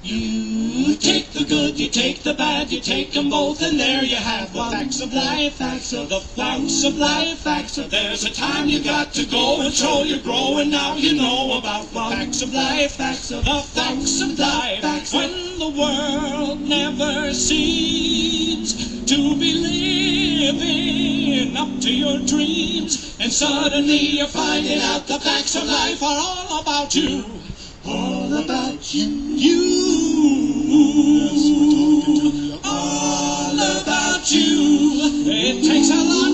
You take the good, you take the bad, you take them both, and there you have the facts of life, facts of the facts of life, facts of. There's a time you got to go and show you grow, and now you know about the facts of life, facts of the facts of life. Facts when the world never seems to be living up to your dreams, and suddenly you're finding out the facts of life are all about you. All about you. All about you. It takes a lot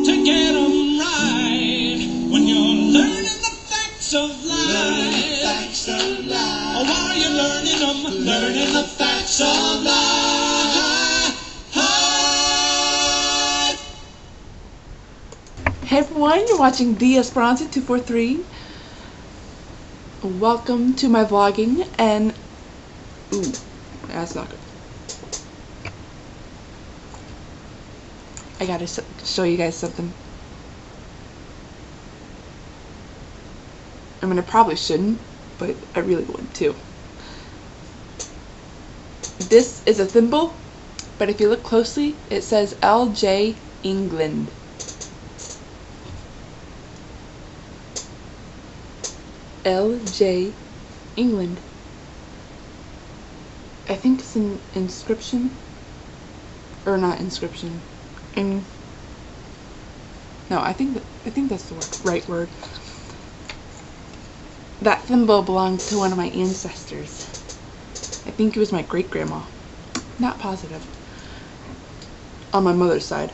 to get them right when you're learning the facts of life. Facts of life. Oh, while you're learning them, learning the facts of life. Hey everyone, you're watching TheEsperanza243. Welcome to my vlogging, and ooh, that's not good. I gotta show you guys something. I mean, I probably shouldn't, but I really would too. This is a thimble, but if you look closely, it says LJ England. LJ England. I think it's an inscription, or not inscription. No, I think that's the right word. That thimble belonged to one of my ancestors. I think it was my great-grandma. Not positive. On my mother's side,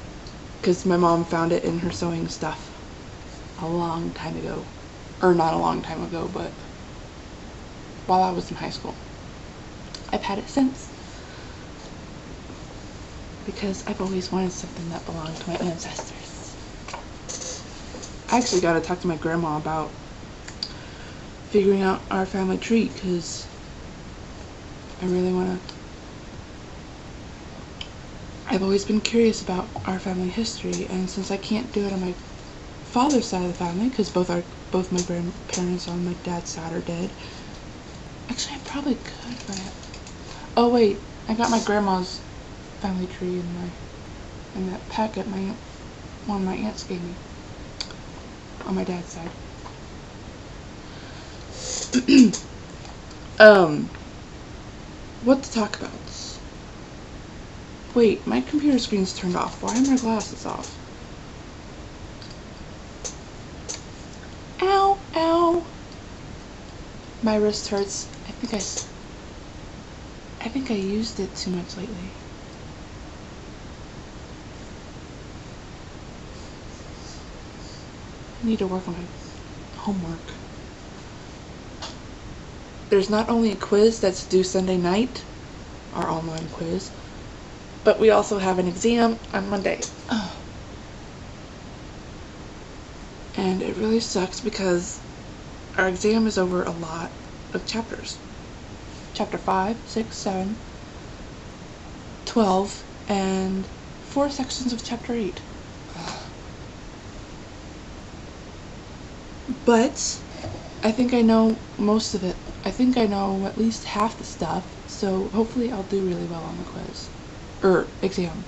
because my mom found it in her sewing stuff a long time ago. Or not a long time ago, but while I was in high school. I've had it since, because I've always wanted something that belonged to my ancestors. I actually got to talk to my grandma about figuring out our family tree, because I really want to. I've always been curious about our family history, and since I can't do it on my father's side of the family, because both my grandparents on my dad's side are dead. Actually, I probably could, but oh wait, I got my grandma's family tree in that packet one of my aunts gave me on my dad's side. What to talk about? Wait, my computer screen's turned off. Why are my glasses off? Ow, ow. My wrist hurts. I think I used it too much lately. I need to work on my homework. There's not only a quiz that's due Sunday night, our online quiz, but we also have an exam on Monday. Oh. And it really sucks because our exam is over a lot of chapters. Chapter 5, 6, 7, 12, and 4 sections of chapter 8. But I think I know most of it. I think I know at least half the stuff, so hopefully I'll do really well on the quiz. Exam.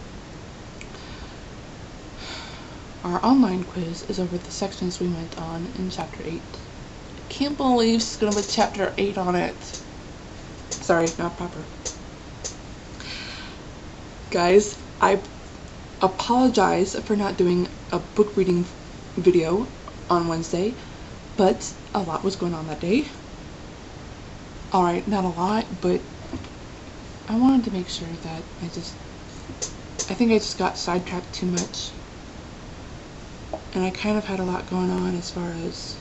Our online quiz is over the sections we went on in chapter 8. I can't believe she's gonna put chapter 8 on it. Sorry, not proper. Guys, I apologize for not doing a book reading video on Wednesday, but a lot was going on that day. Alright, not a lot, but I wanted to make sure that I think I just got sidetracked too much. And I kind of had a lot going on as far as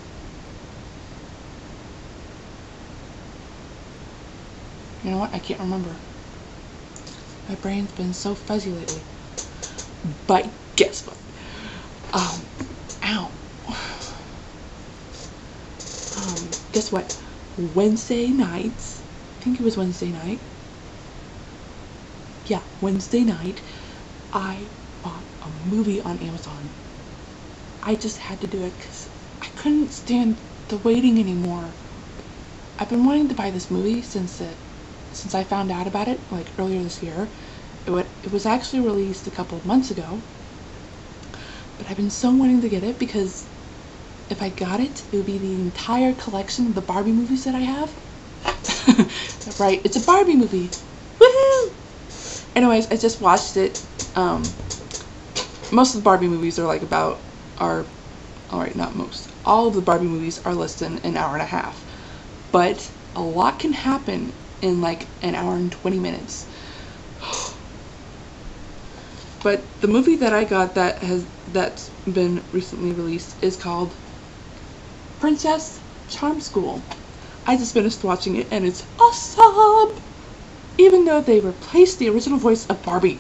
you know what? I can't remember. My brain's been so fuzzy lately. But guess what? Ow. Guess what? Wednesday nights, I think it was Wednesday night. Yeah, Wednesday night, I bought a movie on Amazon. I just had to do it because I couldn't stand the waiting anymore. I've been wanting to buy this movie since it since I found out about it like earlier this year. It was actually released a couple of months ago, but I've been so wanting to get it because if I got it, it would be the entire collection of the Barbie movies that I have. Right, it's a Barbie movie. Woohoo! Anyways, I just watched it. Most of the Barbie movies are like alright, not most. All of the Barbie movies are less than an hour and a half. But a lot can happen in like an hour and 20 minutes. But the movie that I got that's been recently released is called Princess Charm School. I just finished watching it and it's awesome! Even though they replaced the original voice of Barbie.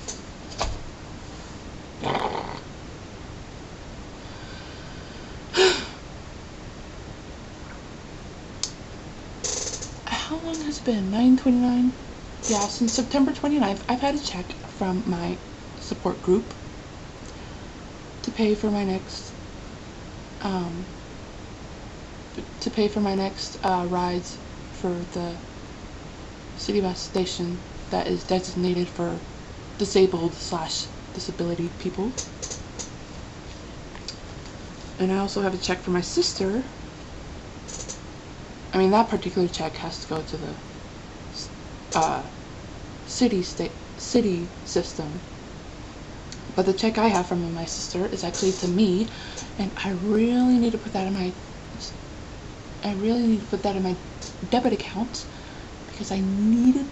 How long has it been? 9/29? Yeah, since September 29th, I've had a check from my support group to pay for my next rides for the city bus station that is designated for disabled / disability people. And I also have a check for my sister. I mean, that particular check has to go to the city system. But the check I have from my sister is actually to me, and I really need to put that in my debit account because I need it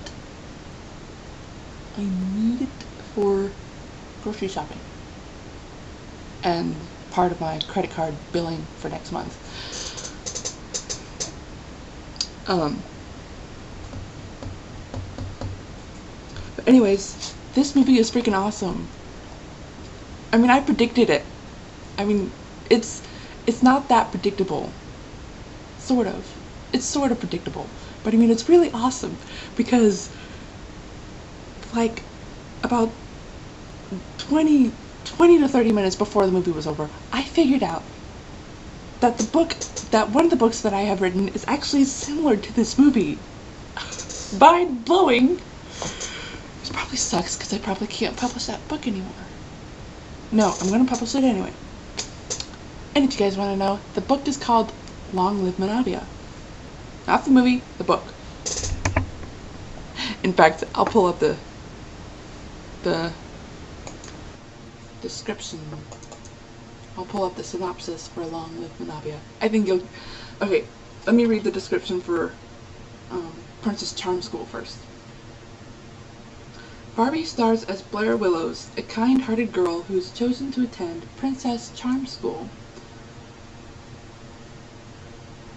for grocery shopping and part of my credit card billing for next month. But anyways, this movie is freaking awesome. I mean, I predicted it. I mean, it's not that predictable. Sort of. It's sort of predictable. But I mean, it's really awesome because like about 20 to 30 minutes before the movie was over, I figured out that one of the books that I have written is actually similar to this movie. Mind blowing. Which probably sucks because I probably can't publish that book anymore. No, I'm going to publish it anyway. And if you guys want to know, the book is called Long Live Monavia. Not the movie, the book. In fact, I'll pull up the description. I'll pull up the synopsis for Long Live Monavia. I think you'll... Okay, let me read the description for Princess Charm School first. Barbie stars as Blair Willows, a kind-hearted girl who's chosen to attend Princess Charm School.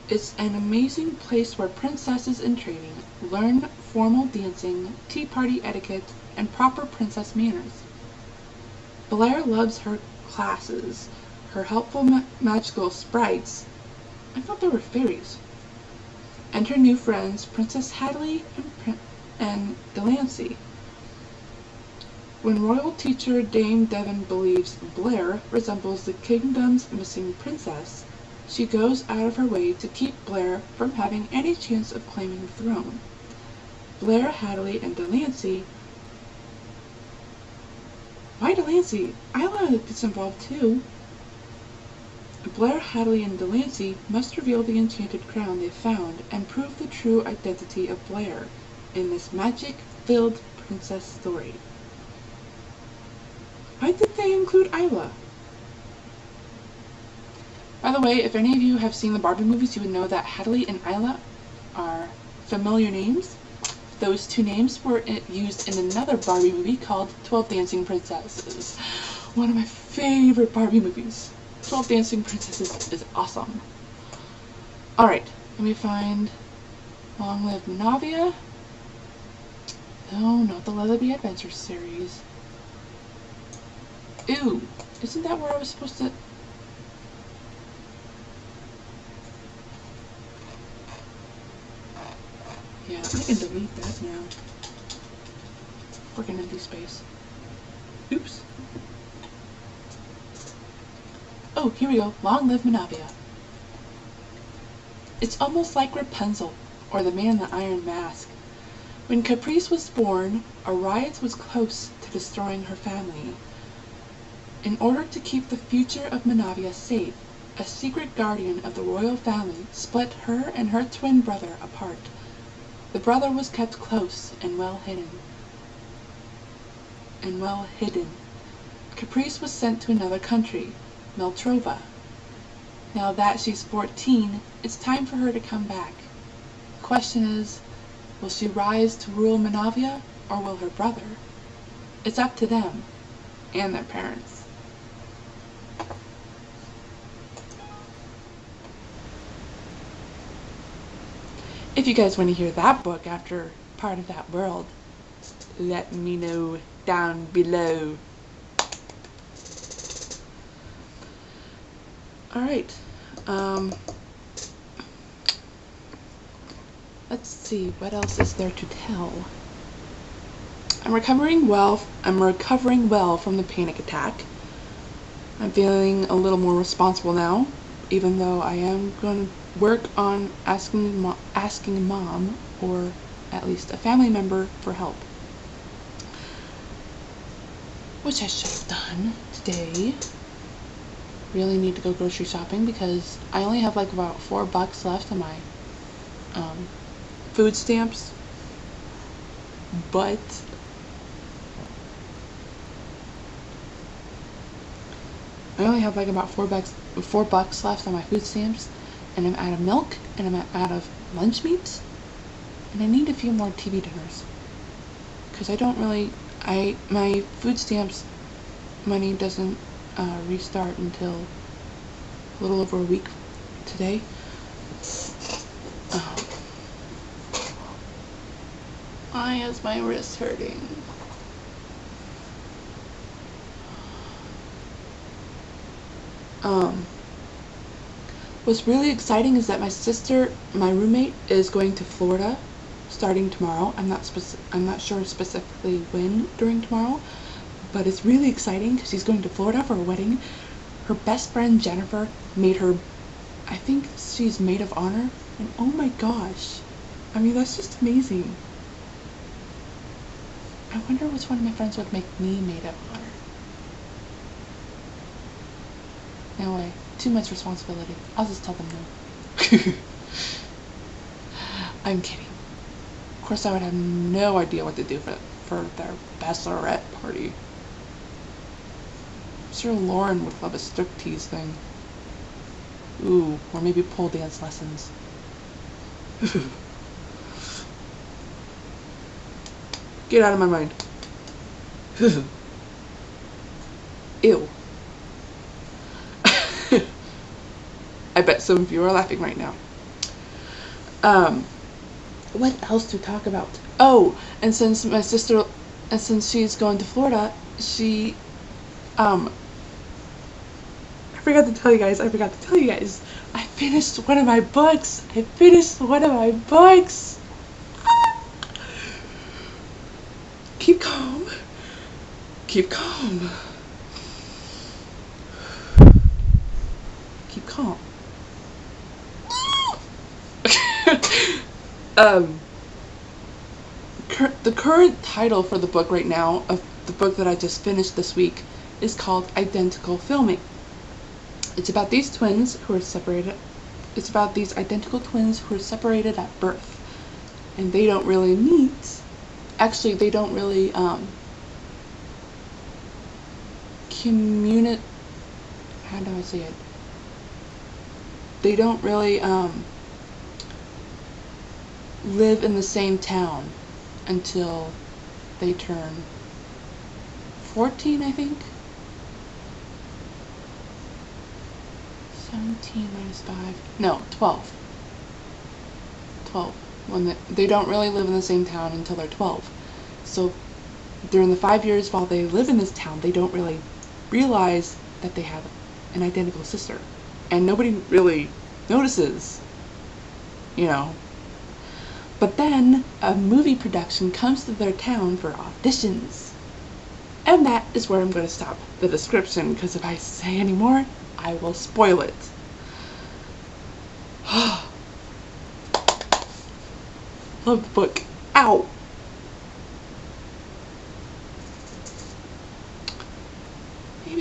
It's an amazing place where princesses in training learn formal dancing, tea party etiquette, and proper princess manners. Blair loves her classes, her helpful magical sprites, I thought they were fairies, and her new friends, Princess Hadley and Delancey. When royal teacher Dame Devon believes Blair resembles the kingdom's missing princess, she goes out of her way to keep Blair from having any chance of claiming the throne. Blair, Hadley, and Delancey... Why Delancey? Isla gets involved too. Blair, Hadley, and Delancey must reveal the enchanted crown they've found and prove the true identity of Blair in this magic-filled princess story. Why did they include Isla? By the way, if any of you have seen the Barbie movies, you would know that Hadley and Isla are familiar names. Those two names were used in another Barbie movie called 12 Dancing Princesses. One of my favorite Barbie movies. 12 Dancing Princesses is awesome. Alright, let me find Long Live Monavia. No, not the Lullaby Adventure series. Ew, isn't that where I was supposed to... Yeah, I can delete that now. Freaking empty space. Oops. Oh, here we go. Long Live Monavia. It's almost like Rapunzel, or the Man in the Iron Mask, When Caprice was born, a riot was close to destroying her family. In order to keep the future of Manavia safe, a secret guardian of the royal family split her and her twin brother apart. The brother was kept close and well hidden. Caprice was sent to another country, Meltrova. Now that she's 14, it's time for her to come back. The question is, will she rise to rule Manavia, or will her brother? It's up to them, and their parents. If you guys want to hear that book after part of that world, let me know down below. Alright, let's see, what else is there to tell? I'm recovering well from the panic attack. I'm feeling a little more responsible now, even though I am going to work on asking mom, or at least a family member, for help. Which I should have done today. Really need to go grocery shopping because I only have like about $4 left on my food stamps, but I only have like about $4 left on my food stamps, and I'm out of milk, and I'm out of lunch meat, and I need a few more TV dinners because I don't really, my food stamps money doesn't restart until a little over a week today. Why is my wrist hurting? What's really exciting is that my roommate is going to Florida starting tomorrow. I'm not sure specifically when during tomorrow, but it's really exciting because she's going to Florida for a wedding. Her best friend Jennifer made her, I think she's maid of honor, and oh my gosh, I mean, that's just amazing. I wonder which one of my friends would make me maid of honor. No way, too much responsibility. I'll just tell them no. I'm kidding. Of course, I would have no idea what to do for their bachelorette party. I'm sure Lauren would love a striptease thing. Ooh, or maybe pole dance lessons. Get out of my mind. Ew. I bet some of you are laughing right now. What else to talk about? Oh, and since she's going to Florida, she, I forgot to tell you guys, I finished one of my books. Keep calm. Keep calm. Keep calm. The current title for the book right now, of the book that I just finished this week, is called Identical Filming. It's about these twins who are separated. It's about these identical twins who are separated at birth, and they don't really meet. Actually, they don't really communicate. How do I say it? They don't really live in the same town until they turn 14, I think. 17 minus 5. No, 12. 12. When they don't really live in the same town until they're 12. So during the 5 years while they live in this town, they don't really realize that they have an identical sister. And nobody really notices, you know. But then a movie production comes to their town for auditions. And that is where I'm going to stop the description, because if I say any more, I will spoil it. Love the book. Ow!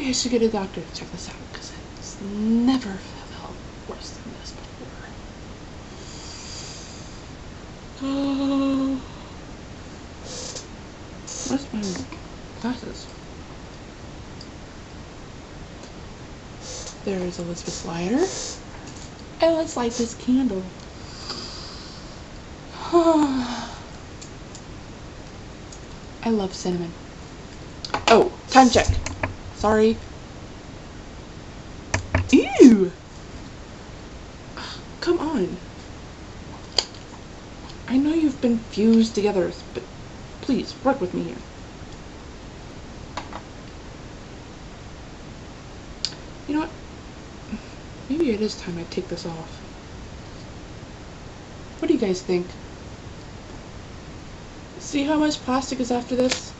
maybe I should get a doctor to check this out, because it's never felt worse than this before. Oh. Where's my glasses? There's Elizabeth's lighter. And let's light this candle. I love cinnamon. Oh, time check. Sorry. Ew! Come on. I know you've been fused together, but please, work with me here. You know what? Maybe it is time I take this off. What do you guys think? See how much plastic is after this?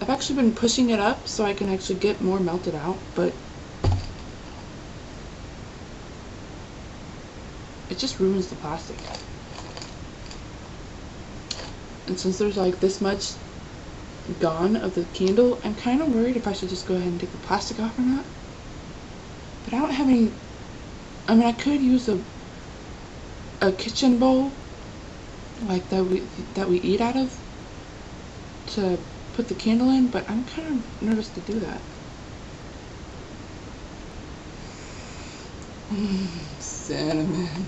I've actually been pushing it up so I can actually get more melted out, but it just ruins the plastic. And since there's like this much gone of the candle, I'm kind of worried if I should just go ahead and take the plastic off or not. But I don't have any. I mean, I could use a kitchen bowl like that we eat out of to put the candle in, but I'm kind of nervous to do that. Cinnamon.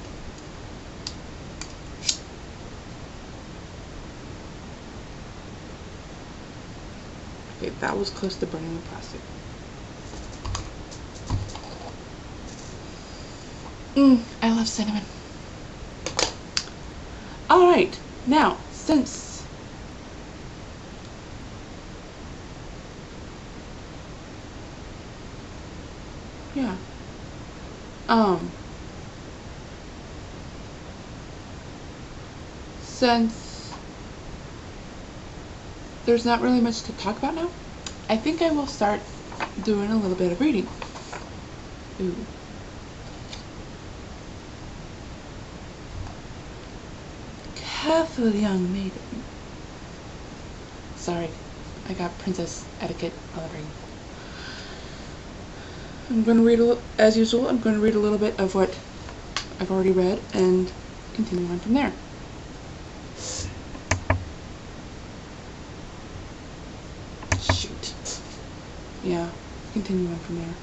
Okay, that was close to burning the plastic. I love cinnamon. Alright, now, since since there's not really much to talk about now, I think I will start doing a little bit of reading. Ooh. Careful, young maiden. Sorry, I got princess etiquette coloring. I'm going to read, as usual, I'm going to read a little bit of what I've already read and continue on from there. Shoot. Yeah, continue on from there.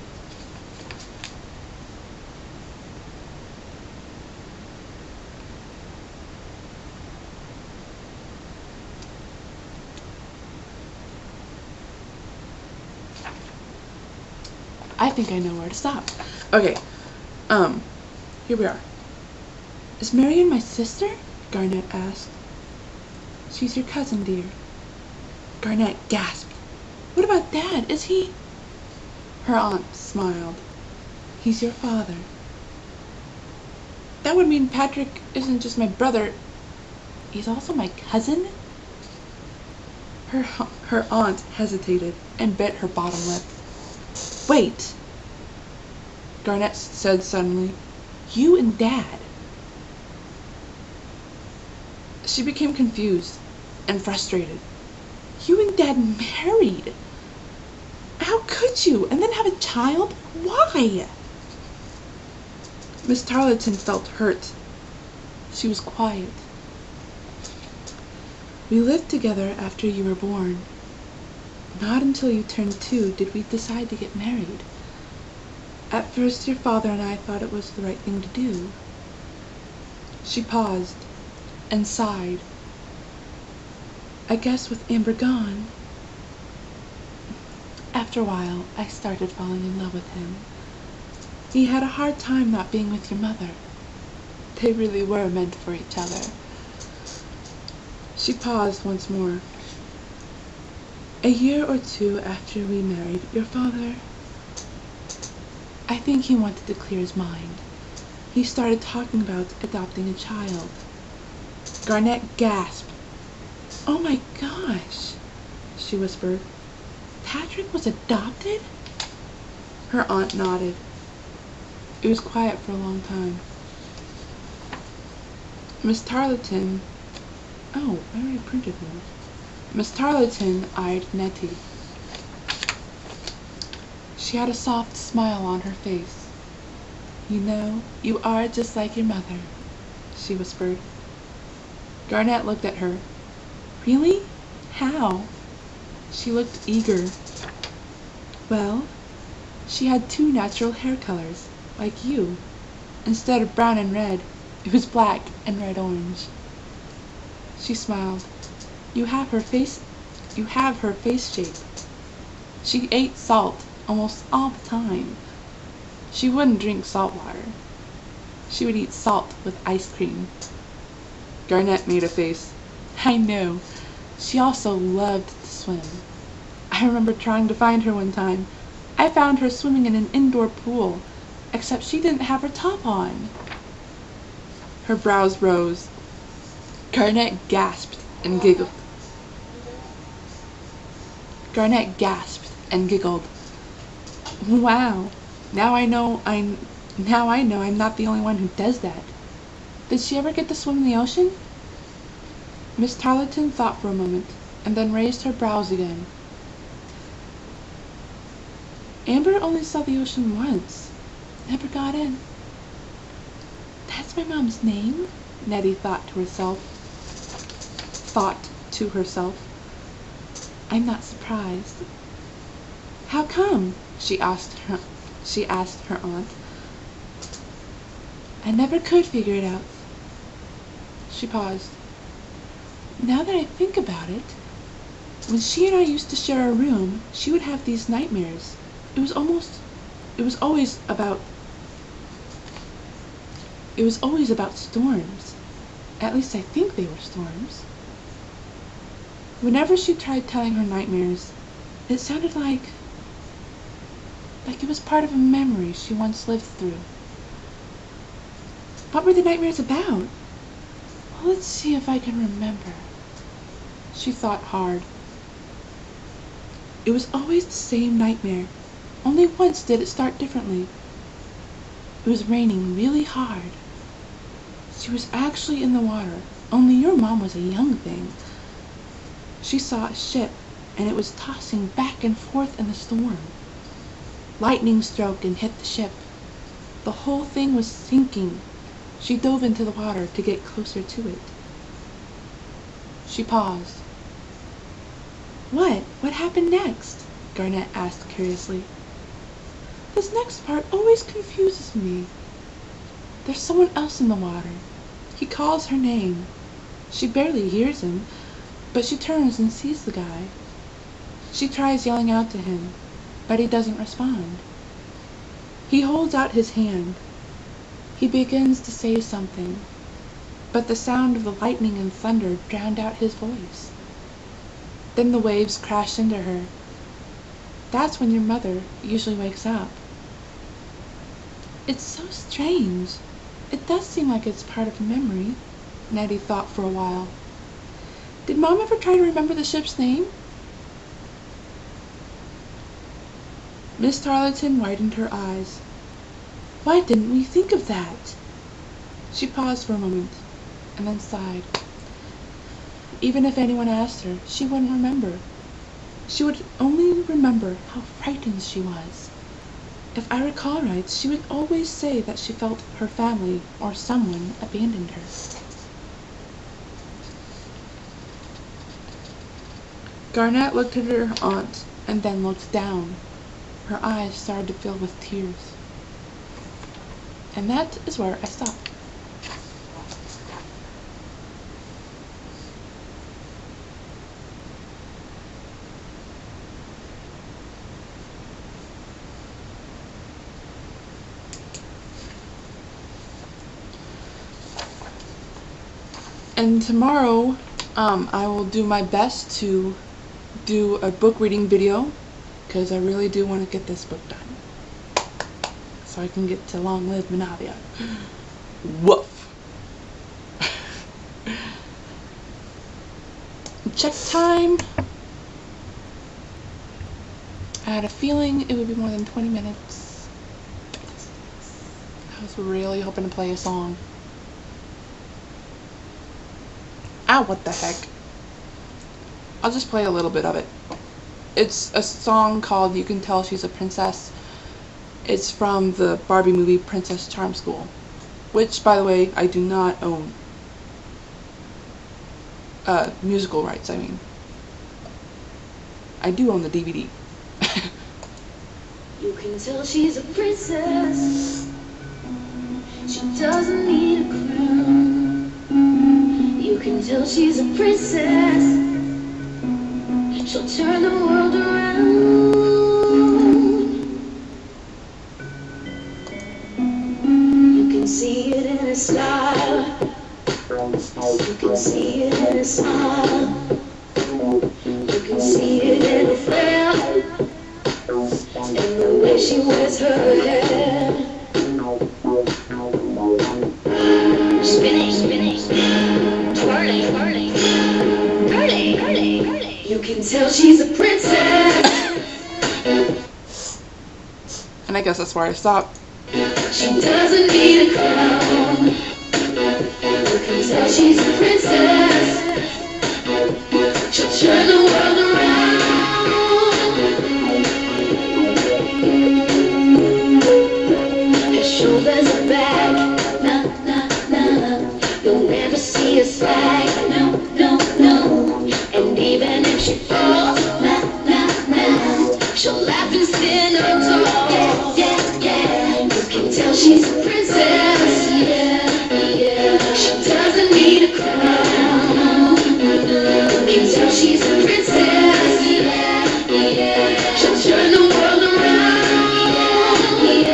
I think I know where to stop. Okay, here we are. Is Marion my sister? Garnet asked. She's your cousin, dear. Garnet gasped. What about Dad? Is he? Her aunt smiled. He's your father. That would mean Patrick isn't just my brother. He's also my cousin? Her aunt hesitated and bit her bottom lip. Wait, Garnet said suddenly. You and Dad. She became confused and frustrated. You and Dad married? How could you? And then have a child? Why? Miss Tarleton felt hurt. She was quiet. We lived together after you were born. Not until you turned 2 did we decide to get married. At first your father and I thought it was the right thing to do. She paused and sighed. I guess with Amber gone. After a while, I started falling in love with him. He had a hard time not being with your mother. They really were meant for each other. She paused once more. A year or 2 after we married, your father, I think he wanted to clear his mind. He started talking about adopting a child. Garnet gasped. Oh my gosh, she whispered. Patrick was adopted? Her aunt nodded. It was quiet for a long time. Miss Tarleton, oh, I already printed one. Miss Tarleton eyed Nettie. She had a soft smile on her face. "You know, you are just like your mother," she whispered. Garnet looked at her. "Really? How?" She looked eager. "Well, she had two natural hair colors, like you. Instead of brown and red, it was black and red-orange." She smiled. You have her face shape. She ate salt almost all the time. She wouldn't drink salt water. She would eat salt with ice cream." Garnet made a face. "I know. She also loved to swim. I remember trying to find her one time. I found her swimming in an indoor pool, except she didn't have her top on." Her brows rose. Garnet gasped and giggled. "Wow, now I know I'm not the only one who does that. Did she ever get to swim in the ocean?" Miss Tarleton thought for a moment, and then raised her brows again. "Amber only saw the ocean once. Never got in." "That's my mom's name," Nettie thought to herself. "I'm not surprised." "How come?" she asked her aunt. "I never could figure it out." She paused. "Now that I think about it, when she and I used to share a room, she would have these nightmares. It was always about storms. At least I think they were storms. Whenever she tried telling her nightmares, it sounded like it was part of a memory she once lived through." "What were the nightmares about?" "Well, let's see if I can remember." She thought hard. "It was always the same nightmare. Only once did it start differently. It was raining really hard. She was actually in the water, only your mom was a young thing. She saw a ship, and it was tossing back and forth in the storm. Lightning struck and hit the ship. The whole thing was sinking. She dove into the water to get closer to it." She paused. What happened next?" Garnet asked curiously. "This next part always confuses me. There's someone else in the water. He calls her name. She barely hears him, but she turns and sees the guy. She tries yelling out to him, but he doesn't respond. He holds out his hand. He begins to say something, but the sound of the lightning and thunder drowned out his voice. Then the waves crash into her. That's when your mother usually wakes up." "It's so strange. It does seem like it's part of a memory," Nettie thought for a while. "Did Mom ever try to remember the ship's name?" Miss Tarleton widened her eyes. "Why didn't we think of that?" She paused for a moment, and then sighed. Even if anyone asked her, she wouldn't remember. She would only remember how frightened she was. If I recall right, she would always say that she felt her family or someone abandoned her. Garnet looked at her aunt and then looked down. Her eyes started to fill with tears. And that is where I stop. And tomorrow, I will do my best to do a book reading video, because I really do want to get this book done, so I can get to Long Live Manavia. Woof! Check time. I had a feeling it would be more than 20 minutes. I was really hoping to play a song. Ow, what the heck. I'll just play a little bit of it. It's a song called "You Can Tell She's a Princess." It's from the Barbie movie Princess Charm School, which, by the way, I do not own. Musical rights, I mean. I do own the DVD. You can tell she's a princess. She doesn't need a crown. You can tell she's a princess. She'll turn the world around. You can see it in her style. You can see it in her smile. You can see it in her flair, and the way she wears her hair. Spinning, spinning, twirling, twirling, twirling, twirling, twirling. You can tell she's a princess. And I guess that's where I stopped. She doesn't need a crown. You can tell she's a princess. She'll turn the world around. Her shoulders are back. Na na na. You'll never see her sag. No no no. And even if she falls, na na na, she'll laugh and stand up tall. Yeah yeah yeah. You can tell she's a princess. Yeah yeah. She doesn't need a crown. You can tell she's a princess. Yeah yeah. She'll turn the world around. Yeah.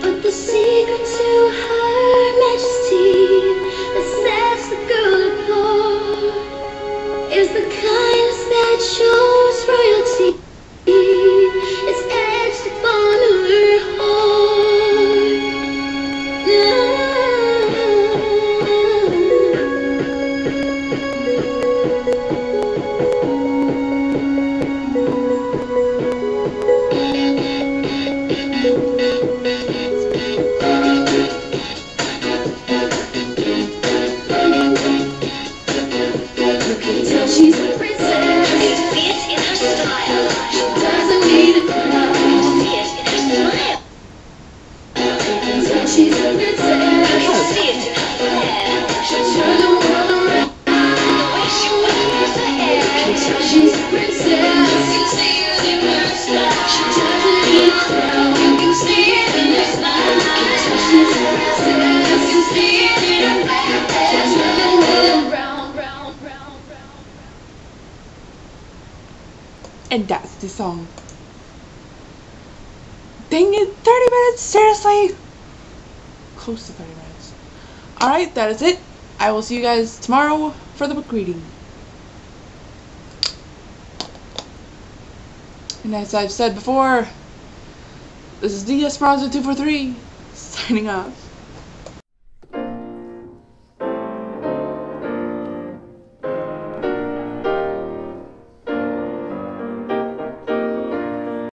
But the secret to her majesty that sets the girl apart is the kindness that shows royalty. It's etched upon her heart. You can tell she's a princess. You see it in her style. She doesn't need a crown. You see it in her smile. You can tell she's a princess. You see it in her flair. She'll turn the world around. The way she wears her hair. You can tell she's a princess. You can see it in her style. She doesn't need a crown. You can see it in her smile. You can tell she's a princess. You can see it in her flair. She'll turn the world round, round, round, round. And that's the song. Dang it, 30 minutes, seriously? Close to 30 minutes. Alright, that is it. I will see you guys tomorrow for the book reading. And as I've said before, this is TheEsperanza243 signing off.